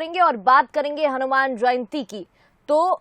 करेंगे और बात करेंगे हनुमान जयंती की। तो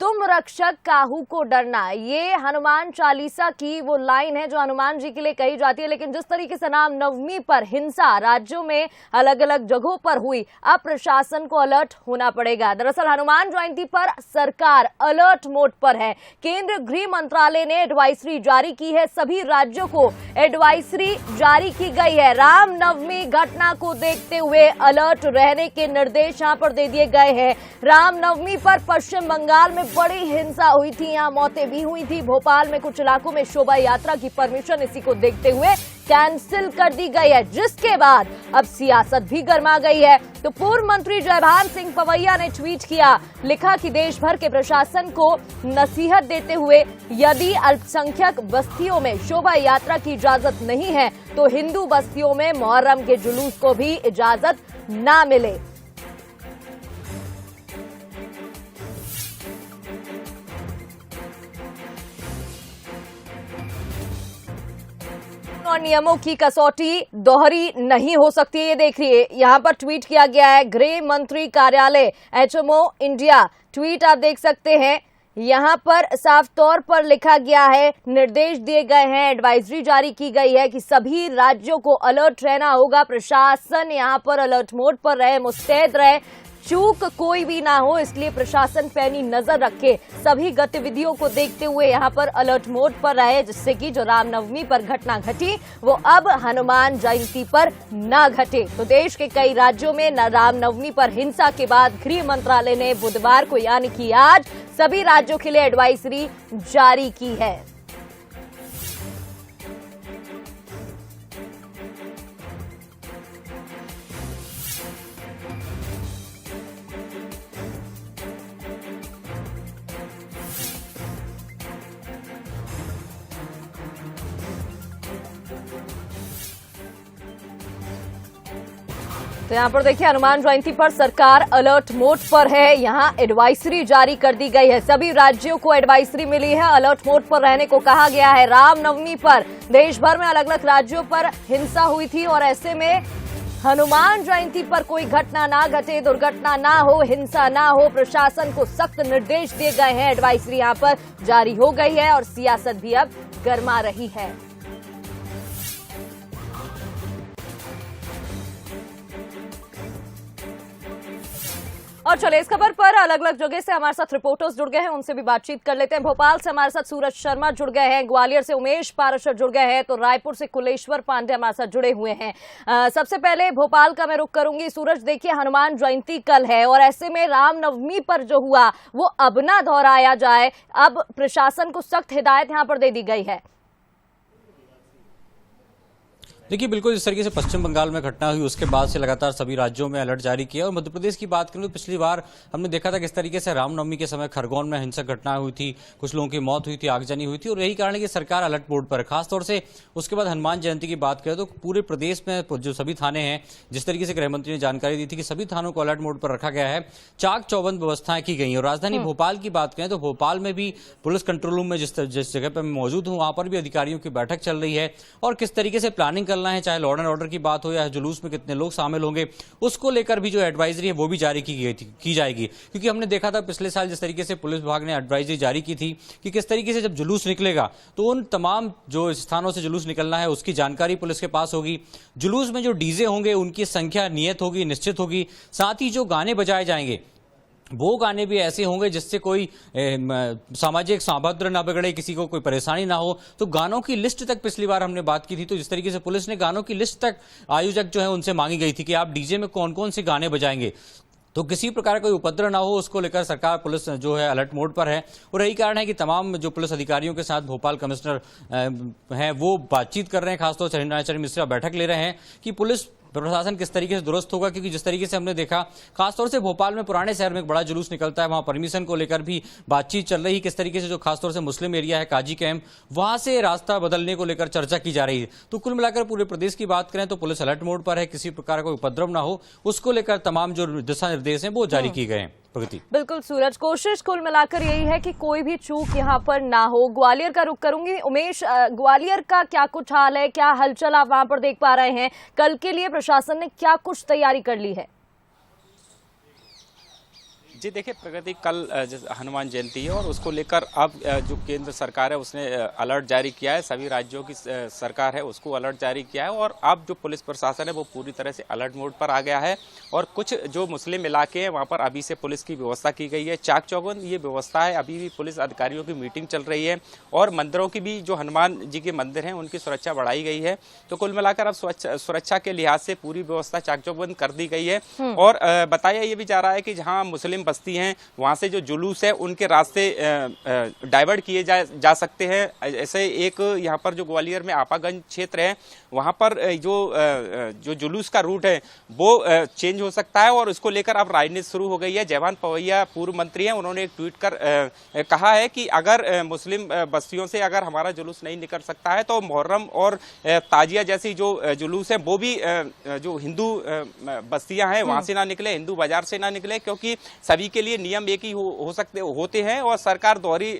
तुम रक्षक काहू को डरना, ये हनुमान चालीसा की वो लाइन है जो हनुमान जी के लिए कही जाती है। लेकिन जिस तरीके से रामनवमी पर हिंसा राज्यों में अलग अलग जगहों पर हुई, अब प्रशासन को अलर्ट होना पड़ेगा। दरअसल हनुमान जयंती पर सरकार अलर्ट मोड पर है। केंद्रीय गृह मंत्रालय ने एडवाइजरी जारी की है, सभी राज्यों को एडवाइजरी जारी की गई है। रामनवमी घटना को देखते हुए अलर्ट रहने के निर्देश यहां पर दे दिए गए हैं। रामनवमी पर पश्चिम बंगाल में बड़ी हिंसा हुई थी, यहां मौतें भी हुई थी। भोपाल में कुछ इलाकों में शोभा यात्रा की परमिशन इसी को देखते हुए कैंसिल कर दी गई है, जिसके बाद अब सियासत भी गर्मा गई है। तो पूर्व मंत्री जयभान सिंह पवैया ने ट्वीट किया, लिखा कि देश भर के प्रशासन को नसीहत देते हुए, यदि अल्पसंख्यक बस्तियों में शोभा यात्रा की इजाजत नहीं है तो हिंदू बस्तियों में मुहर्रम के जुलूस को भी इजाजत ना मिले। और नियमों की कसौटी दोहरी नहीं हो सकती, ये देखिए यहां पर ट्वीट किया गया है। गृह मंत्री कार्यालय HMO इंडिया ट्वीट आप देख सकते हैं, यहां पर साफ तौर पर लिखा गया है, निर्देश दिए गए हैं, एडवाइजरी जारी की गई है कि सभी राज्यों को अलर्ट रहना होगा। प्रशासन यहां पर अलर्ट मोड पर रहे, मुस्तैद रहे, चूक कोई भी ना हो, इसलिए प्रशासन पैनी नजर रखे, सभी गतिविधियों को देखते हुए यहां पर अलर्ट मोड पर रहे, जिससे कि जो रामनवमी पर घटना घटी वो अब हनुमान जयंती पर न घटे। तो देश के कई राज्यों में रामनवमी पर हिंसा के बाद गृह मंत्रालय ने बुधवार को यानी कि आज सभी राज्यों के लिए एडवाइजरी जारी की है। तो यहाँ पर देखिए हनुमान जयंती पर सरकार अलर्ट मोड पर है, यहाँ एडवाइजरी जारी कर दी गई है। सभी राज्यों को एडवाइजरी मिली है, अलर्ट मोड पर रहने को कहा गया है। रामनवमी पर देश भर में अलग अलग राज्यों पर हिंसा हुई थी और ऐसे में हनुमान जयंती पर कोई घटना ना घटे, दुर्घटना ना हो, हिंसा ना हो, प्रशासन को सख्त निर्देश दिए गए हैं। एडवाइजरी यहाँ पर जारी हो गई है और सियासत भी अब गर्मा रही है। और चले इस खबर पर अलग अलग जगह से हमारे साथ रिपोर्टर्स जुड़ गए हैं, उनसे भी बातचीत कर लेते हैं। भोपाल से हमारे साथ सूरज शर्मा जुड़ गए हैं, ग्वालियर से उमेश पाराशर जुड़ गए हैं, तो रायपुर से कुलेश्वर पांडे हमारे साथ जुड़े हुए हैं। सबसे पहले भोपाल का मैं रुख करूंगी। सूरज, देखिए हनुमान जयंती कल है और ऐसे में रामनवमी पर जो हुआ वो अब ना दोहराया जाए, अब प्रशासन को सख्त हिदायत यहाँ पर दे दी गई है। देखिए बिल्कुल जिस तरीके से पश्चिम बंगाल में घटना हुई उसके बाद से लगातार सभी राज्यों में अलर्ट जारी किया। और मध्य प्रदेश की बात करें तो पिछली बार हमने देखा था किस तरीके से रामनवमी के समय खरगोन में हिंसक घटना हुई थी, कुछ लोगों की मौत हुई थी, आगजनी हुई थी और यही कारण है कि सरकार अलर्ट मोड पर है। खासतौर से उसके बाद हनुमान जयंती की बात करें तो पूरे प्रदेश में जो सभी थाने हैं, जिस तरीके से गृह मंत्री ने जानकारी दी थी कि सभी थानों को अलर्ट मोड पर रखा गया है, चाक चौबंद व्यवस्थाएं की गई। और राजधानी भोपाल की बात करें तो भोपाल में भी पुलिस कंट्रोल रूम में जिस जगह पर मैं मौजूद हूँ वहां पर भी अधिकारियों की बैठक चल रही है और किस तरीके से प्लानिंग करना है, चाहे लॉ एंड ऑर्डर की बात हो या जुलूस में कितने लोग शामिल होंगे, उसको लेकर भी जो एडवाइजरी है वो भी जारी की जाएगी। क्योंकि हमने देखा था पिछले साल जिस तरीके से पुलिस विभाग ने एडवाइजरी जारी की थी कि किस तरीके से जब जुलूस निकलेगा तो उन तमाम जो स्थानों से जुलूस निकलना है उसकी जानकारी पुलिस के पास होगी। जुलूस में जो डीजे होंगे उनकी संख्या नियत होगी, निश्चित होगी। साथ ही जो गाने बजाए जाएंगे वो गाने भी ऐसे होंगे जिससे कोई सामाजिक सौहार्द ना बिगड़े, किसी को कोई परेशानी ना हो। तो गानों की लिस्ट तक पिछली बार हमने बात की थी, तो जिस तरीके से पुलिस ने गानों की लिस्ट तक आयोजक जो है उनसे मांगी गई थी कि आप डीजे में कौन कौन से गाने बजाएंगे, तो किसी प्रकार का कोई उपद्रव ना हो, उसको लेकर सरकार पुलिस जो है अलर्ट मोड पर है। और यही कारण है कि तमाम जो पुलिस अधिकारियों के साथ भोपाल कमिश्नर हैं वो बातचीत कर रहे हैं, खासतौर से हरिनाचरण मिश्रा बैठक ले रहे हैं कि पुलिस प्रशासन किस तरीके से दुरुस्त होगा। क्योंकि जिस तरीके से हमने देखा खासतौर से भोपाल में पुराने शहर में एक बड़ा जुलूस निकलता है, वहां परमिशन को लेकर भी बातचीत चल रही है, किस तरीके से जो खासतौर से मुस्लिम एरिया है काजी कैंप, वहां से रास्ता बदलने को लेकर चर्चा की जा रही है। तो कुल मिलाकर पूरे प्रदेश की बात करें तो पुलिस अलर्ट मोड पर है, किसी प्रकार का उपद्रव ना हो उसको लेकर तमाम जो दिशा निर्देश हैं वो जारी किए गए हैं। बिल्कुल सूरज, कोशिश कुल मिलाकर यही है कि कोई भी चूक यहाँ पर ना हो। ग्वालियर का रुख करूंगी। उमेश, ग्वालियर का क्या कुछ हाल है, क्या हलचल आप वहां पर देख पा रहे हैं? कल के लिए प्रशासन ने क्या कुछ तैयारी कर ली है? जी देखिए, प्रगति कल हनुमान जयंती है और उसको लेकर अब जो केंद्र सरकार है उसने अलर्ट जारी किया है। सभी राज्यों की सरकार है उसको अलर्ट जारी किया है और अब जो पुलिस प्रशासन है वो पूरी तरह से अलर्ट मोड पर आ गया है। और कुछ जो मुस्लिम इलाके हैं वहाँ पर अभी से पुलिस की व्यवस्था की गई है, चाक चौबंद ये व्यवस्था है। अभी भी पुलिस अधिकारियों की मीटिंग चल रही है और मंदिरों की भी, जो हनुमान जी के मंदिर हैं उनकी सुरक्षा बढ़ाई गई है। तो कुल मिलाकर अब सुरक्षा के लिहाज से पूरी व्यवस्था चाक चौबंद कर दी गई है। और बताया ये भी जा रहा है कि जहाँ मुस्लिम बस्ती हैं वहां से जो जुलूस है उनके रास्ते डाइवर्ट किए जा सकते हैं। ऐसे एक यहाँ पर जो ग्वालियर में आपागंज क्षेत्र है वहां पर जो जुलूस का रूट है वो चेंज हो सकता है और इसको लेकर अब राजनीति शुरू हो गई है। जयभान पवैया पूर्व मंत्री हैं, उन्होंने एक ट्वीट कर कहा है कि अगर मुस्लिम बस्तियों से अगर हमारा जुलूस नहीं निकल सकता है तो मुहर्रम और ताजिया जैसी जो जुलूस है वो भी जो हिंदू बस्तियां हैं वहां से ना निकले, हिंदू बाजार से ना निकले, क्योंकि सभी के लिए नियम एक ही होते हैं और सरकार दोहरी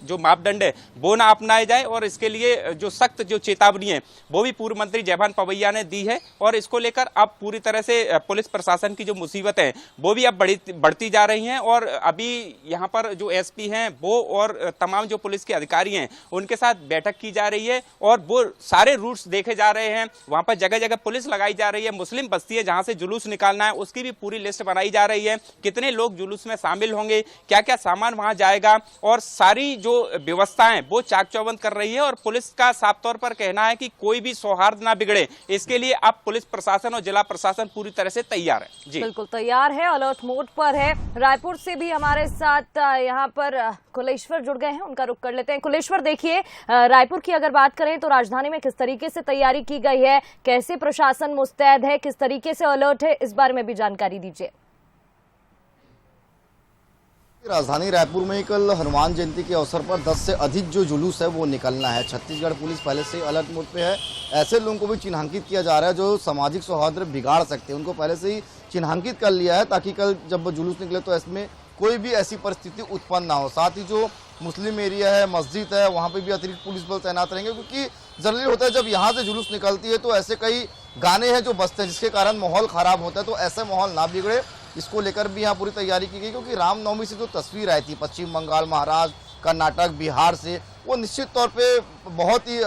जो मापदंड है वो ना अपनाए जाए। और इसके लिए जो सख्त जो चेतावनी है वो भी पूर्व मंत्री जयभान पवैया ने दी है। और इसको लेकर अब पूरी तरह से पुलिस प्रशासन की जो मुसीबत है वो भी अब बढ़ती जा रही हैं। और अभी यहाँ पर जो एसपी हैं वो और तमाम जो पुलिस के अधिकारी हैं उनके साथ बैठक की जा रही है और वो सारे रूट्स देखे जा रहे हैं। वहां पर जगह जगह पुलिस लगाई जा रही है। मुस्लिम बस्ती है जहां से जुलूस निकालना है उसकी भी पूरी लिस्ट बनाई जा रही है, कितने लोग जुलूस में शामिल होंगे, क्या क्या सामान वहां जाएगा, और सारी जो व्यवस्थाएं वो चाक चौबंद कर रही है। और पुलिस का साफ तौर पर कहना है कि कोई भी सौहार्द ना बिगड़े, इसके लिए अब पुलिस प्रशासन और जिला प्रशासन पूरी तरह से तैयार है। जी बिल्कुल तैयार है, अलर्ट मोड पर है। रायपुर से भी हमारे साथ यहाँ पर कुलेश्वर जुड़ गए हैं, उनका रुख कर लेते हैं। कुलेश्वर, देखिए रायपुर की अगर बात करें तो राजधानी में किस तरीके से तैयारी की गई है, कैसे प्रशासन मुस्तैद है, किस तरीके से अलर्ट है, इस बारे में भी जानकारी दीजिए। राजधानी रायपुर में कल हनुमान जयंती के अवसर पर 10 से अधिक जो जुलूस है वो निकलना है। छत्तीसगढ़ पुलिस पहले से ही अलर्ट मोड पे है। ऐसे लोगों को भी चिन्हांकित किया जा रहा है जो सामाजिक सौहार्द बिगाड़ सकते हैं, उनको पहले से ही चिन्हांकित कर लिया है ताकि कल जब जुलूस निकले तो इसमें कोई भी ऐसी परिस्थिति उत्पन्न ना हो। साथ ही जो मुस्लिम एरिया है, मस्जिद है, वहाँ पे भी अतिरिक्त पुलिस बल तैनात रहेंगे, क्योंकि जनरली होता है जब यहाँ से जुलूस निकलती है तो ऐसे कई गाने हैं जो बजते हैं जिसके कारण माहौल खराब होता है। तो ऐसे माहौल ना बिगड़े, इसको लेकर भी यहाँ पूरी तैयारी की गई। क्योंकि रामनवमी से जो तस्वीर आई थी पश्चिम बंगाल, महाराष्ट्र, कर्नाटक, बिहार से, वो निश्चित तौर पे बहुत ही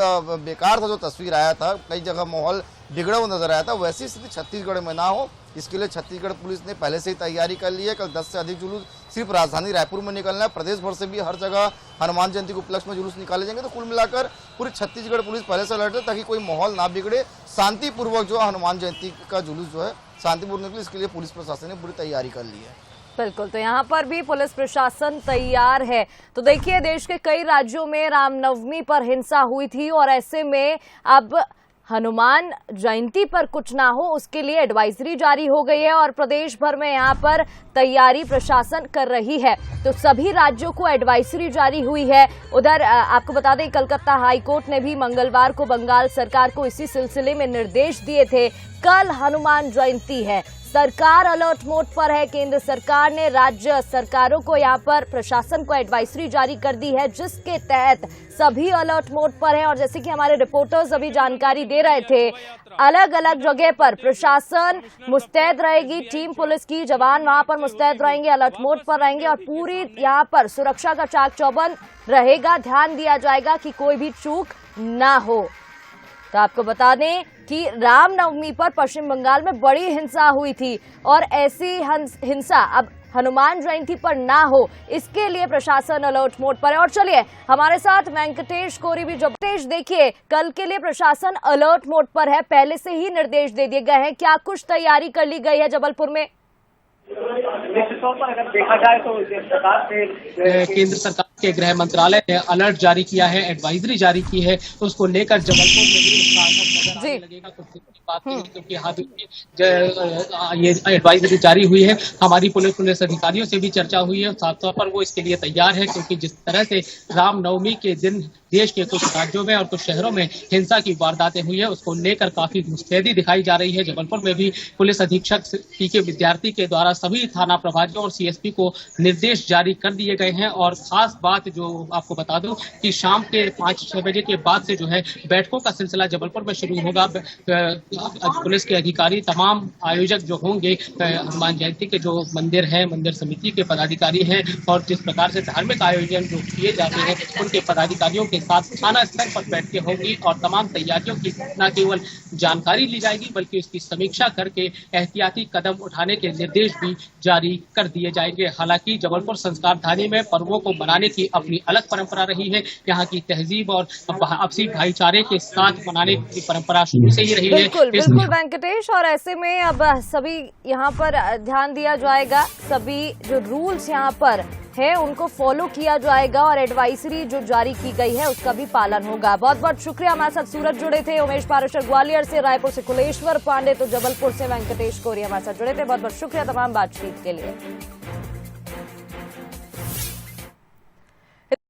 बेकार था जो तस्वीर आया था। कई जगह माहौल बिगड़ा हुआ नजर आया था। वैसी स्थिति छत्तीसगढ़ में ना हो, इसके लिए छत्तीसगढ़ पुलिस ने पहले से ही तैयारी कर ली है। कल 10 से अधिक जुलूस सिर्फ राजधानी रायपुर में निकलना है। प्रदेश भर से भी हर जगह हनुमान जयंती के उपलक्ष्य में जुलूस निकाले जाएंगे। तो कुल मिलाकर पूरी छत्तीसगढ़ पुलिस पहले से अलर्ट है ताकि कोई माहौल ना बिगड़े, शांतिपूर्वक जो हनुमान जयंती का जुलूस जो है शांतिपूर्ण निकले, इसके लिए पुलिस प्रशासन ने पूरी तैयारी कर ली है। बिल्कुल, तो यहाँ पर भी पुलिस प्रशासन तैयार है। तो देखिए, देश के कई राज्यों में रामनवमी पर हिंसा हुई थी और ऐसे में अब हनुमान जयंती पर कुछ ना हो उसके लिए एडवाइजरी जारी हो गई है और प्रदेश भर में यहाँ पर तैयारी प्रशासन कर रही है। तो सभी राज्यों को एडवाइजरी जारी हुई है। उधर आपको बता दें, कलकत्ता हाईकोर्ट ने भी मंगलवार को बंगाल सरकार को इसी सिलसिले में निर्देश दिए थे। कल हनुमान जयंती है, सरकार अलर्ट मोड पर है। केंद्र सरकार ने राज्य सरकारों को यहाँ पर प्रशासन को एडवाइजरी जारी कर दी है, जिसके तहत सभी अलर्ट मोड पर है। और जैसे कि हमारे रिपोर्टर्स अभी जानकारी दे रहे थे, अलग अलग जगह पर प्रशासन मुस्तैद रहेगी। टीम पुलिस की जवान वहां पर मुस्तैद रहेंगे, अलर्ट मोड पर रहेंगे और पूरी यहाँ पर सुरक्षा का चाक चौबंद रहेगा। ध्यान दिया जाएगा कि कोई भी चूक ना हो। तो आपको बता दें कि रामनवमी पर पश्चिम बंगाल में बड़ी हिंसा हुई थी और ऐसी हिंसा अब हनुमान जयंती पर ना हो, इसके लिए प्रशासन अलर्ट मोड पर है। और चलिए हमारे साथ वेंकटेश कोरी भी जबतेश, देखिए कल के लिए प्रशासन अलर्ट मोड पर है, पहले से ही निर्देश दे दिए गए हैं। क्या कुछ तैयारी कर ली गई है जबलपुर में? निश्चित तौर पर अगर देखा जाए तो केंद्र सरकार के गृह मंत्रालय ने अलर्ट जारी किया है, एडवाइजरी जारी की है, तो उसको लेकर जबलपुर में भी लगेगा कुछ बात नहीं, क्योंकि हाथ ये एडवाइजरी जारी हुई है। हमारी पुलिस अधिकारियों से भी चर्चा हुई है, साफ तौर पर वो इसके लिए तैयार है, क्योंकि जिस तरह से रामनवमी के दिन देश के कुछ राज्यों में और कुछ शहरों में हिंसा की वारदातें हुई है, उसको लेकर काफी मुस्तैदी दिखाई जा रही है। जबलपुर में भी पुलिस अधीक्षक पीके विद्यार्थी के द्वारा सभी थाना प्रभारियों और सीएसपी को निर्देश जारी कर दिए गए हैं। और खास बात जो आपको बता दूं कि शाम के 5-6 बजे के बाद से जो है बैठकों का सिलसिला जबलपुर में शुरू होगा। पुलिस के अधिकारी, तमाम आयोजक जो होंगे, हनुमान जयंती के जो मंदिर हैं, मंदिर समिति के पदाधिकारी हैं और जिस प्रकार से धार्मिक आयोजन जो किए जाते हैं उनके पदाधिकारियों के साथ थाना स्तर पर बैठकें होंगी और तमाम तैयारियों की न केवल जानकारी ली जाएगी बल्कि उसकी समीक्षा करके एहतियाती कदम उठाने के निर्देश भी जारी कर दिए जाएंगे। हालांकि जबलपुर संस्कार धानी में पर्वों को मनाने की अपनी अलग परंपरा रही है। यहाँ की तहजीब और आपसी भाईचारे के साथ मनाने की परंपरा शुरू से ही रही है। बिल्कुल वेंकटेश, और ऐसे में अब सभी यहाँ पर ध्यान दिया जाएगा, सभी जो रूल्स यहाँ पर है उनको फॉलो किया जाएगा और एडवाइजरी जो जारी की गई है उसका भी पालन होगा। बहुत बहुत शुक्रिया। हमारे साथ सूरज जुड़े थे, उमेश पारेशर ग्वालियर से, रायपुर से कुलेश्वर पांडे, तो जबलपुर से वेंकटेश कोरी हमारे साथ जुड़े थे। बहुत बहुत शुक्रिया तमाम बातचीत के लिए।